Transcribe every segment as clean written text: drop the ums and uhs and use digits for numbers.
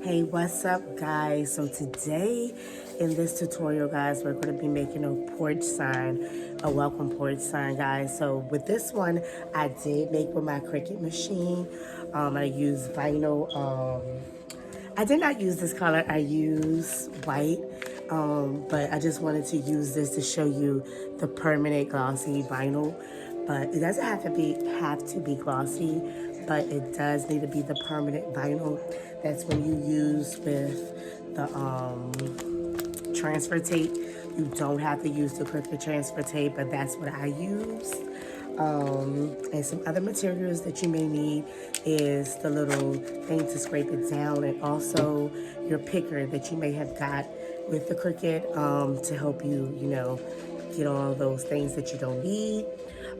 Hey, what's up, guys? So today in this tutorial, guys, we're going to be making a porch sign, a welcome porch sign, guys. So with this one, I did make with my Cricut machine. I use vinyl. I did not use this color. I use white, but I just wanted to use this to show you the permanent glossy vinyl. But it doesn't have to be glossy, but it does need to be the permanent vinyl. That's when you use with the transfer tape. You don't have to use the Cricut transfer tape, but that's what I use. And some other materials that you may need is the little thing to scrape it down, and also your picker that you may have got with the Cricut to help you, get all those things that you don't need.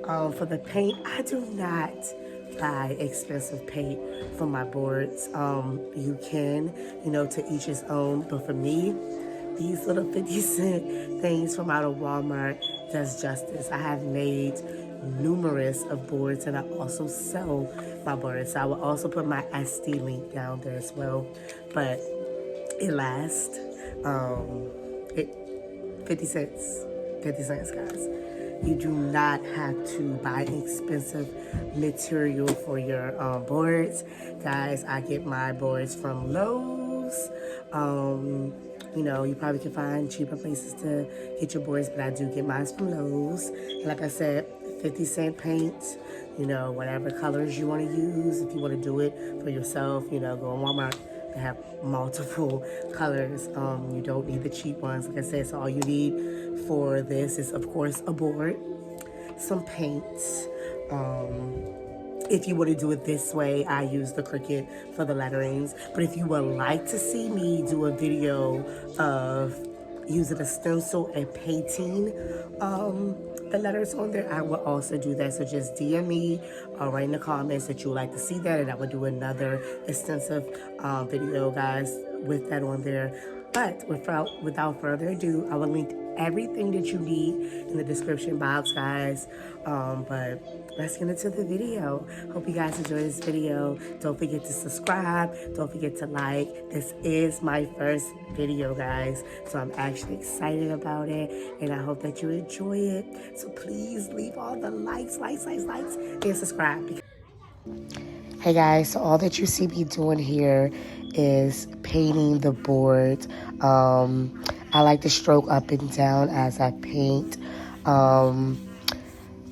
For the paint, I do not buy expensive paint for my boards. You can, to each his own, but for me, these little 50-cent things from out of Walmart does justice. I have made numerous of boards, and I also sell my boards. So I will also put my SD link down there as well. But it lasts. It 50 cents. 50 cents, guys. You do not have to buy expensive material for your boards. Guys, I get my boards from Lowe's. You probably can find cheaper places to get your boards, but I do get mine from Lowe's. And like I said, 50-cent paint, whatever colors you want to use. If you want to do it for yourself, go on Walmart. They have multiple colors. You don't need the cheap ones. Like I said, so all you need for this is, of course, a board, some paint. If you want to do it this way, I use the Cricut for the letterings. But if you would like to see me do a video of using a stencil and painting the letters on there, I will also do that. So just DM me or write in the comments that you would like to see that, and I will do another extensive video, guys, with that on there. But without further ado, I will link everything that you need in the description box, guys. But let's get into the video. Hope you guys enjoy this video. Don't forget to subscribe. Don't forget to like. This is my first video, guys, so I'm actually excited about it, and I hope that you enjoy it. So please leave all the likes, and subscribe. Hey guys, so all that you see me doing here is painting the board. I like to stroke up and down as I paint.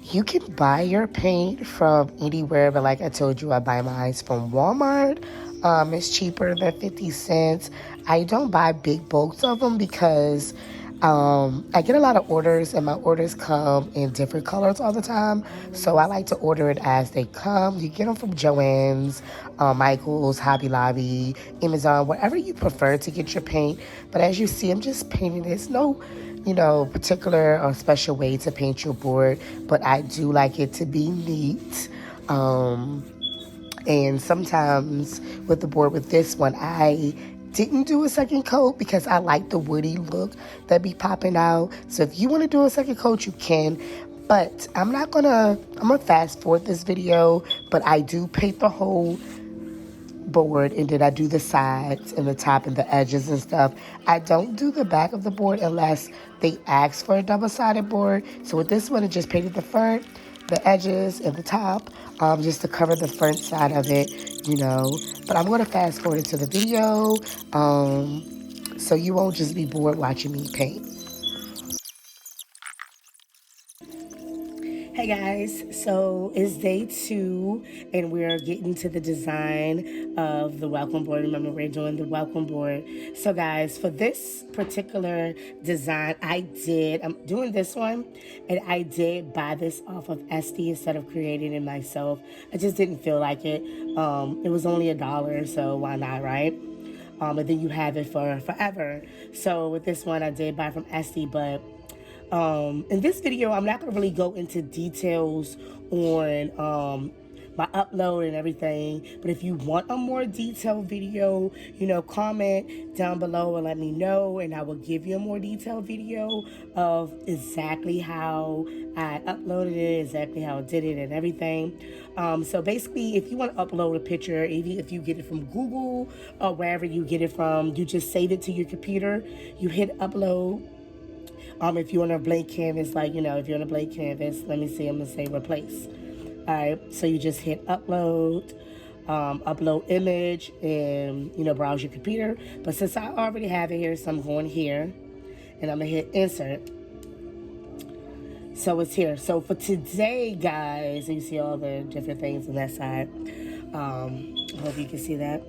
You can buy your paint from anywhere, but like I told you, I buy mine from Walmart. It's cheaper than 50 cents. I don't buy big bulks of them because I get a lot of orders, and my orders come in different colors all the time. So I like to order it as they come. You get them from Joann's, Michael's, Hobby Lobby, Amazon, wherever you prefer to get your paint. But as you see, I'm just painting this. No, particular or special way to paint your board, but I do like it to be neat. And sometimes with the board with this one, I didn't do a second coat because I like the woody look that be popping out. So if you want to do a second coat, you can. But I'm gonna fast forward this video, but I do paint the whole board, and then I do the sides and the top and the edges and stuff. I don't do the back of the board unless they ask for a double-sided board. So with this one, I just painted the front, the edges, and the top, just to cover the front side of it, But I'm going to fast forward into the video, so you won't just be bored watching me paint. Hey guys, so it's day 2, and we're getting to the design of the welcome board. Remember, we're doing the welcome board. So guys, for this particular design, I'm doing this one, and I did buy this off of SD instead of creating it myself. I just didn't feel like it. It was only $1, so why not, right? And then you have it for forever. So with this one, I did buy from SD, but in this video, I'm not going to really go into details on my upload and everything. But if you want a more detailed video, comment down below and let me know, and I will give you a more detailed video of exactly how I uploaded it exactly how I did it and everything. So basically, if you want to upload a picture, if you get it from Google or wherever you get it from, you just save it to your computer. You hit upload. If you're on a blank canvas, like, if you're on a blank canvas, let me see, I'm going to say replace. All right, so you just hit upload, upload image, and, browse your computer. But since I already have it here, so I'm going here, and I'm going to hit insert. So it's here. So for today, guys, you see all the different things on that side. I hope you can see that.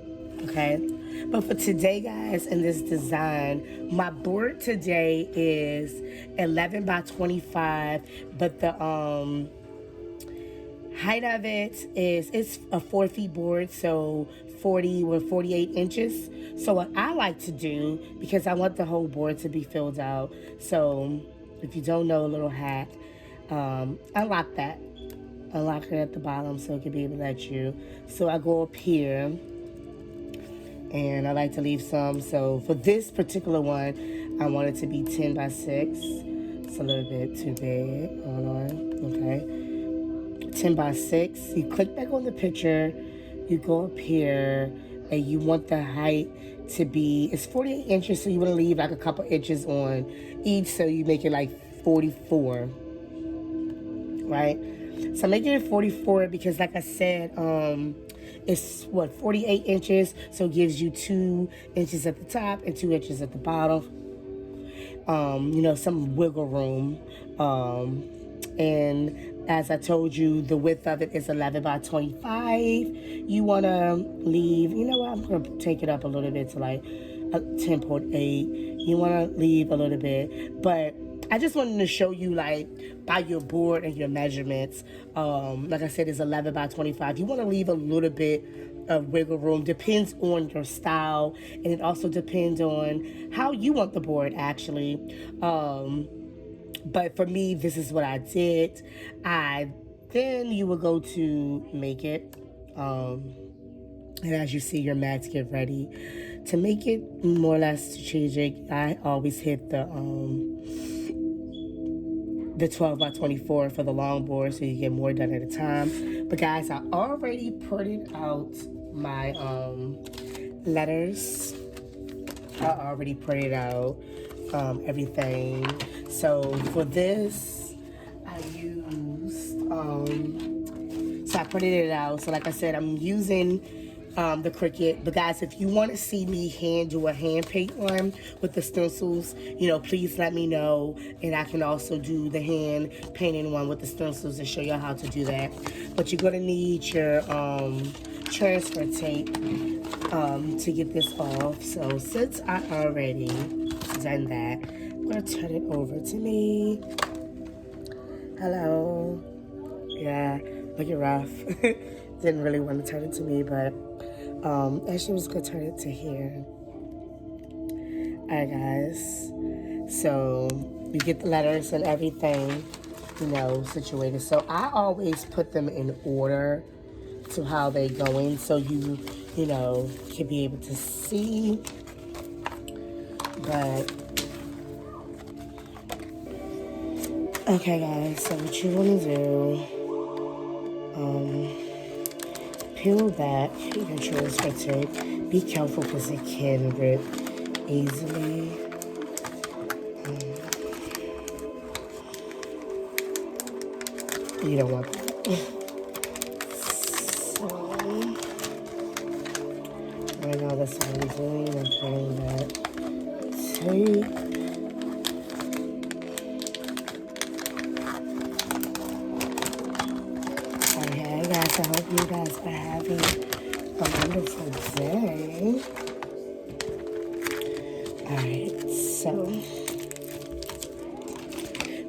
Okay. But for today, guys, in this design, my board today is 11 by 25, but the height of it it's a 4 feet board, so 40 or 48 inches. So what I like to do, because I want the whole board to be filled out, so if you don't know, a little hack, unlock that. Unlock it at the bottom so it can be able to let you. So I go up here and I like to leave some. So for this particular one, I want it to be 10 by 6. It's a little bit too big. Hold on. Okay. 10 by 6. You click back on the picture. You go up here and you want the height to be, it's 48 inches, so you want to leave like a couple inches on each, so you make it like 44, right? So I'm making it 44 because, like I said, it's 48 inches, so it gives you 2 inches at the top and 2 inches at the bottom. Some wiggle room. And as I told you, the width of it is 11 by 25. You want to leave, I'm going to take it up a little bit to like 10.8. You want to leave a little bit, but I just wanted to show you, like, by your board and your measurements. Like I said, it's 11 by 25. You want to leave a little bit of wiggle room. Depends on your style, and it also depends on how you want the board, actually. But for me, this is what I did. Then you will go to make it. And as you see your mats get ready. To make it more or less strategic, I always hit the 12 by 24 for the long board, so you get more done at a time. But guys, I already printed out my letters. I already printed out everything. So for this, I used so I printed it out. So like I said, I'm using the Cricut. But guys, if you want to see me do a hand paint one with the stencils, please let me know, and I can also do the hand painting one with the stencils and show you how to do that. But you're gonna need your transfer tape to get this off. So since I already done that, I'm gonna turn it over to me. Hello. Yeah, looking rough. Didn't really want to turn it to me, but actually was gonna turn it to here. Alright, guys. So you get the letters and everything, situated. So I always put them in order to how they going, so you can be able to see. But okay, guys, so what you want to do, peel back your transfer tape. Be careful because it can rip easily. You don't want that. So right now that's what I'm doing. I'm putting that tape. Okay, guys, I hope you guys are having a wonderful day. Alright, so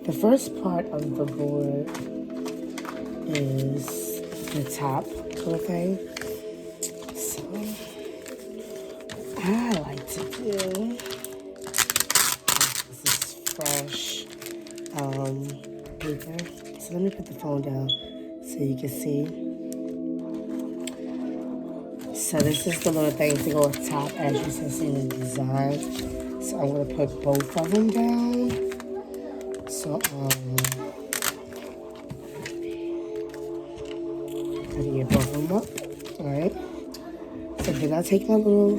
the first part of the board is the top little thing. So I like to do, this is fresh paper. So let me put the phone down so you can see. So this is the little thing to go on top, as you can see in the design. So I'm gonna put both of them down. So Try to get both of them up. Alright. So then I take my little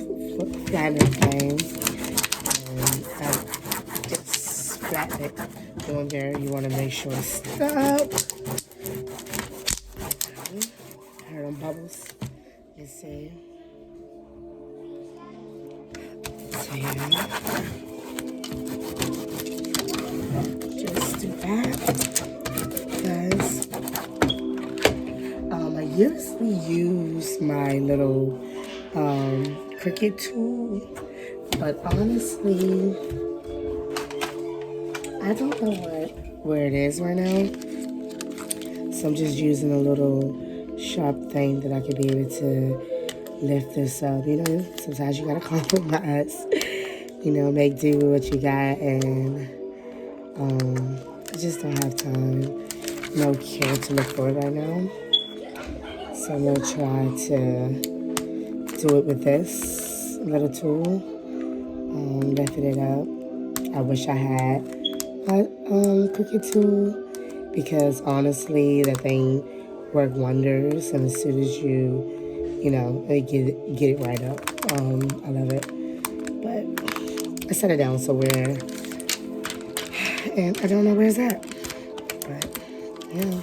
flatter thing and I just flatten it on there. You want to make sure it's stuck. Heard them bubbles. Let's see. Just do that. Because I usually use my little Cricut tool, but honestly, I don't know where it is right now. So I'm just using a little sharp thing that I could be able to lift this up. You know, sometimes you gotta compromise. You know, make do with what you got, and I just don't have time. No care to look for it right now. So I'm gonna try to do it with this little tool. Lifting it up. I wish I had a Cricut tool, because honestly, that thing worked wonders. And as soon as you know, get it right up. I love it. But I set it down somewhere, and I don't know where it's at. But yeah.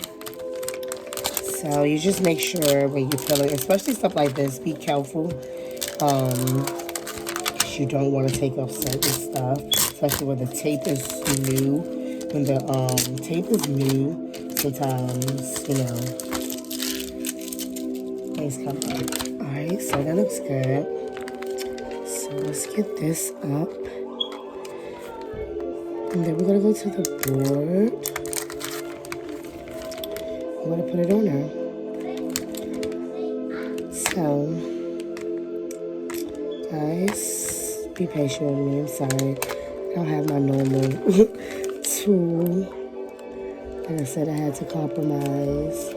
So you just make sure when you peel it, especially stuff like this, be careful. You don't want to take off certain stuff, especially when the tape is new. When the tape is new, sometimes, you know, things come up. Alright, so that looks good. So let's get this up. And then we're going to go to the board. I'm going to put it on there. So, guys, be patient with me. I'm sorry. I don't have my normal tool. Like I said, I had to compromise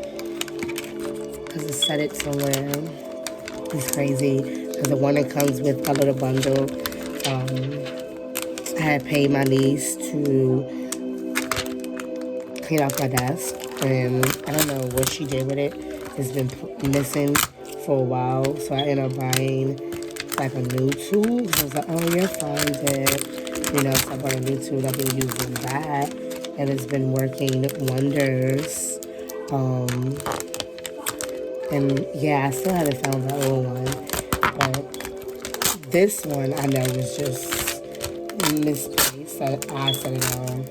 because I set it somewhere. It's crazy. Because the one that comes with a little bundle, I had paid my niece to clean off my desk. And I don't know what she did with it. It's been missing for a while. So I ended up buying like a new tool. So I was like, oh, you'll find it. You know, so I bought a new tool. I've been using that, and it's been working wonders. And yeah, I still haven't found the old one, but this one I know was just misplaced. I set it on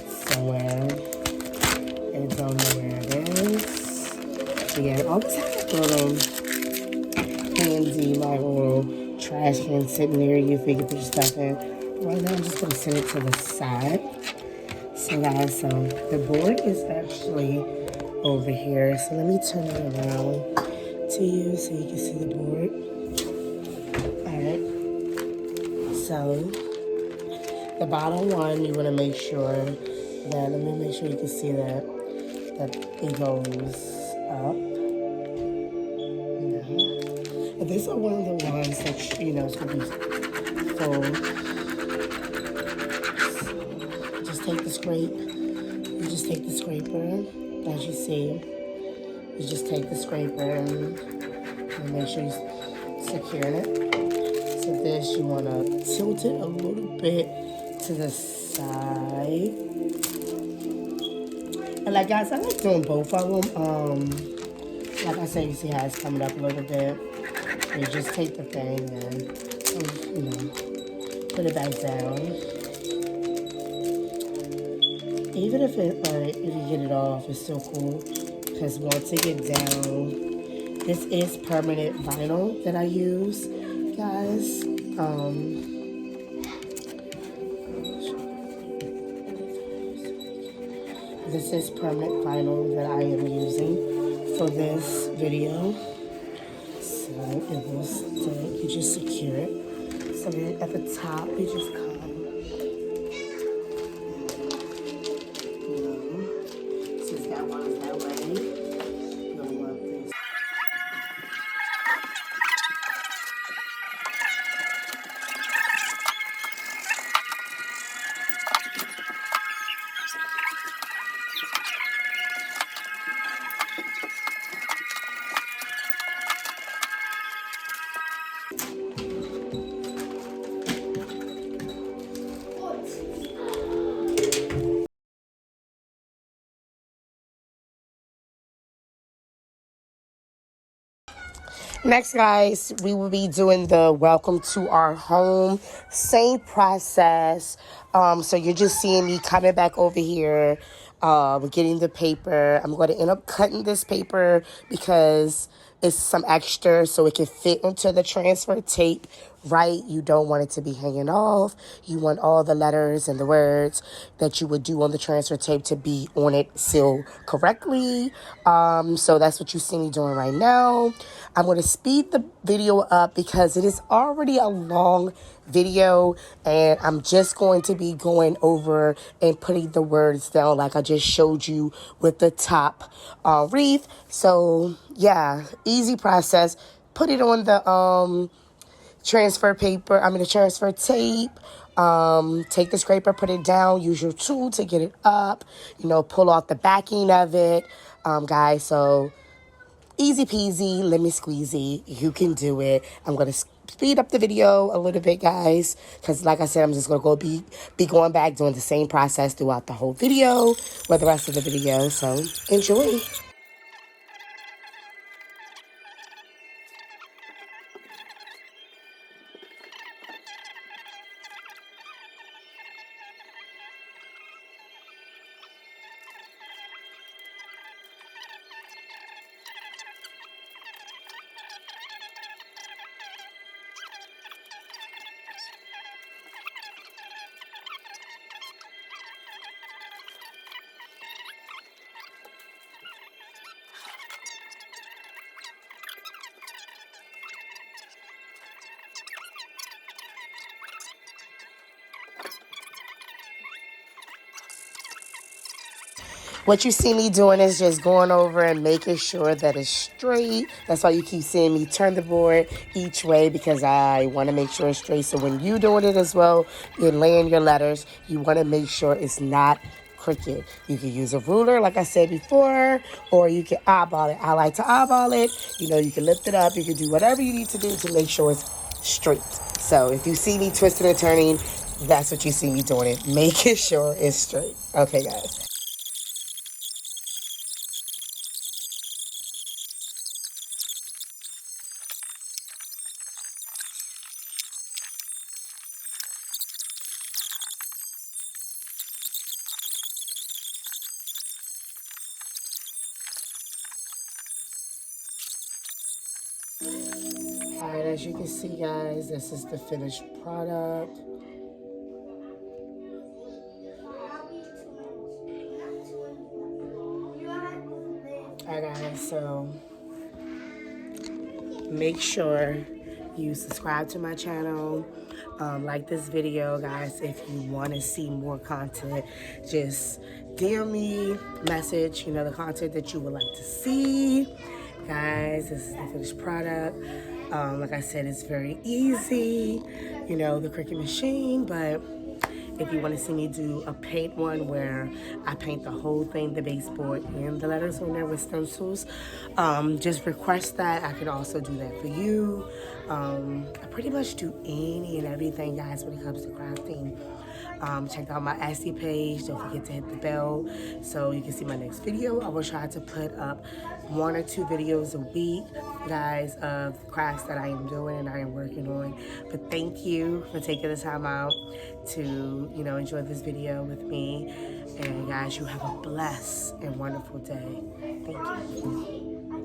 somewhere and don't know where it is. So yeah, I always have a little handy, like a little trash can sitting near you if you can put your stuff in. Right now, I'm just going to set it to the side. So guys, so the board is actually over here. So let me turn it around to you so you can see the board. Alright. So the bottom one, you want to make sure that, let me make sure you can see that it goes up. But these are one of the ones that, you know, it's going to be full. Just take the scrape. You just take the scraper, as you see. You just take the scraper and make sure you secure it. So this, you want to tilt it a little bit to the side. And like guys, I like doing both of them. Like I said, you see how it's coming up a little bit. You just take the thing and, you know, put it back down. Even if you get it off, it's still cool. Because once it gets down, this is permanent vinyl that I use, guys. This is permanent vinyl that I am using for this video. So it will stick. You just secure it. So then at the top, you just come. Since that one is that way, you're gonna want this. Next, guys, we will be doing the welcome to our home. Same process. So you're just seeing me coming back over here, getting the paper. I'm going to end up cutting this paper because it's some extra so it can fit into the transfer tape, right? You don't want it to be hanging off. You want all the letters and the words that you would do on the transfer tape to be on it sealed correctly. So that's what you see me doing right now. I'm going to speed the video up because it is already a long video, and I'm just going to be going over and putting the words down like I just showed you with the top wreath. So yeah, easy process. Put it on the transfer paper, the transfer tape. Take the scraper, put it down, use your tool to get it up, pull off the backing of it, guys. So easy peasy, lemon squeezy. You can do it. I'm going to speed up the video a little bit, guys, because like I said, I'm just going to be going back doing the same process throughout the whole video with the rest of the video. So enjoy. What you see me doing is just going over and making sure that it's straight. That's why you keep seeing me turn the board each way, because I want to make sure it's straight. So when you're doing it as well, you're laying your letters, you want to make sure it's not crooked. You can use a ruler, like I said before, or you can eyeball it. I like to eyeball it. You can lift it up. You can do whatever you need to do to make sure it's straight. So if you see me twisting and turning, that's what you see me doing it, making sure it's straight. Okay, guys. Alright, as you can see, guys, this is the finished product. Alright, guys, so make sure you subscribe to my channel, like this video, guys. If you want to see more content, just DM me, message, the content that you would like to see. Guys, this is the finished product. Like I said, it's very easy, the Cricut machine, but if you want to see me do a paint one where I paint the whole thing, the baseboard and the letters on there with stencils, just request that. I can also do that for you. I pretty much do any and everything, guys, when it comes to crafting. Check out my Etsy page. Don't forget to hit the bell so you can see my next video. I will try to put up 1 or 2 videos a week, guys, of crafts that I am doing and I am working on. But thank you for taking the time out to, enjoy this video with me. And guys, you have a blessed and wonderful day. Thank you.